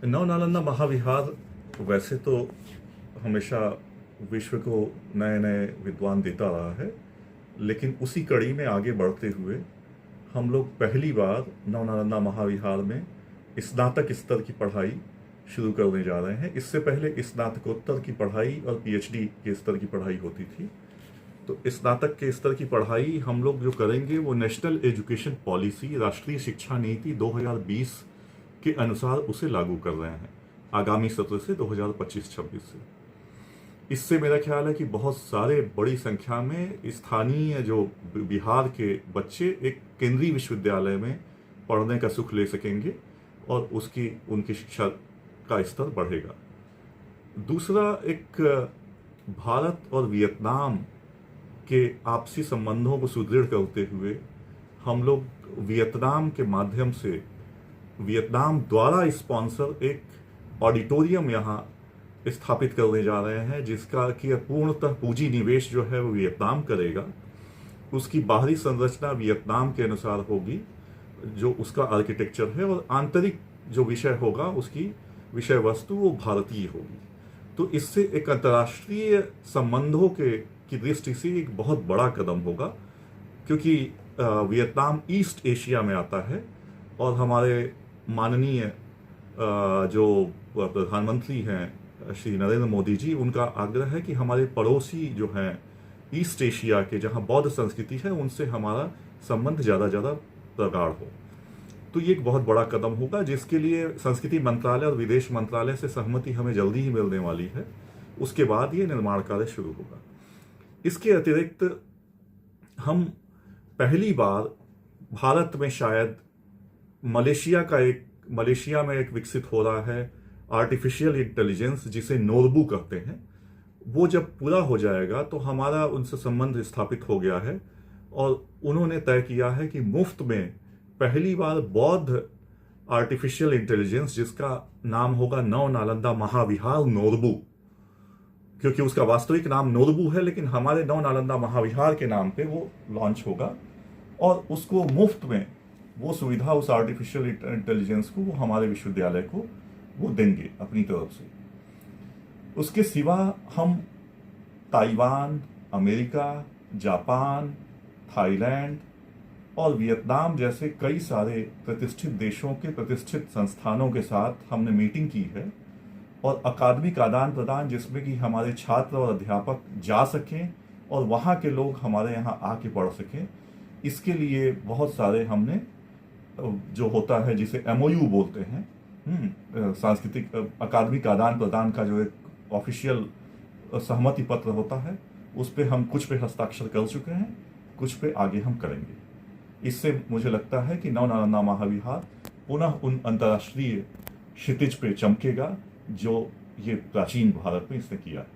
नव नालंदा महाविहार वैसे तो हमेशा विश्व को नए नए विद्वान देता रहा है, लेकिन उसी कड़ी में आगे बढ़ते हुए हम लोग पहली बार नव नालंदा महाविहार में स्नातक स्तर की पढ़ाई शुरू करने जा रहे हैं। इससे पहले स्नातकोत्तर की पढ़ाई और पीएचडी के स्तर की पढ़ाई होती थी। तो स्नातक के स्तर की पढ़ाई हम लोग जो करेंगे वो नेशनल एजुकेशन पॉलिसी, राष्ट्रीय शिक्षा नीति 2020 के अनुसार उसे लागू कर रहे हैं आगामी सत्र से 2025-26 से। इससे मेरा ख्याल है कि बहुत सारे बड़ी संख्या में स्थानीय जो बिहार के बच्चे एक केंद्रीय विश्वविद्यालय में पढ़ने का सुख ले सकेंगे और उनकी शिक्षा का स्तर बढ़ेगा। दूसरा, एक भारत और वियतनाम के आपसी संबंधों को सुदृढ़ करते हुए हम लोग वियतनाम के माध्यम से, वियतनाम द्वारा स्पॉन्सर एक ऑडिटोरियम यहाँ स्थापित करने जा रहे हैं, जिसका कि पूर्णतः पूंजी निवेश जो है वो वियतनाम करेगा। उसकी बाहरी संरचना वियतनाम के अनुसार होगी, जो उसका आर्किटेक्चर है, और आंतरिक जो विषय होगा, उसकी विषय वस्तु वो भारतीय होगी। तो इससे एक अंतर्राष्ट्रीय संबंधों की दृष्टि से एक बहुत बड़ा कदम होगा, क्योंकि वियतनाम ईस्ट एशिया में आता है और हमारे माननीय जो प्रधानमंत्री हैं श्री नरेंद्र मोदी जी, उनका आग्रह है कि हमारे पड़ोसी जो हैं ईस्ट एशिया के, जहां बौद्ध संस्कृति है, उनसे हमारा संबंध ज़्यादा प्रगाढ़ हो। तो ये एक बहुत बड़ा कदम होगा, जिसके लिए संस्कृति मंत्रालय और विदेश मंत्रालय से सहमति हमें जल्दी ही मिलने वाली है। उसके बाद ये निर्माण कार्य शुरू होगा। इसके अतिरिक्त हम पहली बार भारत में शायद मलेशिया में एक विकसित हो रहा है आर्टिफिशियल इंटेलिजेंस, जिसे नोरबू कहते हैं। वो जब पूरा हो जाएगा तो हमारा उनसे संबंध स्थापित हो गया है, और उन्होंने तय किया है कि मुफ्त में पहली बार बौद्ध आर्टिफिशियल इंटेलिजेंस, जिसका नाम होगा नव नालंदा महाविहार नोरबू, क्योंकि उसका वास्तविक नाम नोरबू है, लेकिन हमारे नव नालंदा महाविहार के नाम पे वो लॉन्च होगा, और उसको मुफ्त में वो सुविधा, उस आर्टिफिशियल इंटेलिजेंस को, वो हमारे विश्वविद्यालय को वो देंगे अपनी तरफ से। उसके सिवा हम ताइवान, अमेरिका, जापान, थाईलैंड और वियतनाम जैसे कई सारे प्रतिष्ठित देशों के प्रतिष्ठित संस्थानों के साथ हमने मीटिंग की है, और अकादमिक आदान प्रदान, जिसमें कि हमारे छात्र और अध्यापक जा सकें और वहाँ के लोग हमारे यहाँ आके पढ़ सकें। इसके लिए बहुत सारे हमने, जो होता है जिसे MOU बोलते हैं, सांस्कृतिक अकादमिक आदान प्रदान का जो एक ऑफिशियल सहमति पत्र होता है, उस पे हम कुछ पे हस्ताक्षर कर चुके हैं, कुछ पे आगे हम करेंगे। इससे मुझे लगता है कि नव नालंदा महाविहार पुनः उन अंतर्राष्ट्रीय क्षितिज पे चमकेगा जो ये प्राचीन भारत में इसने किया है।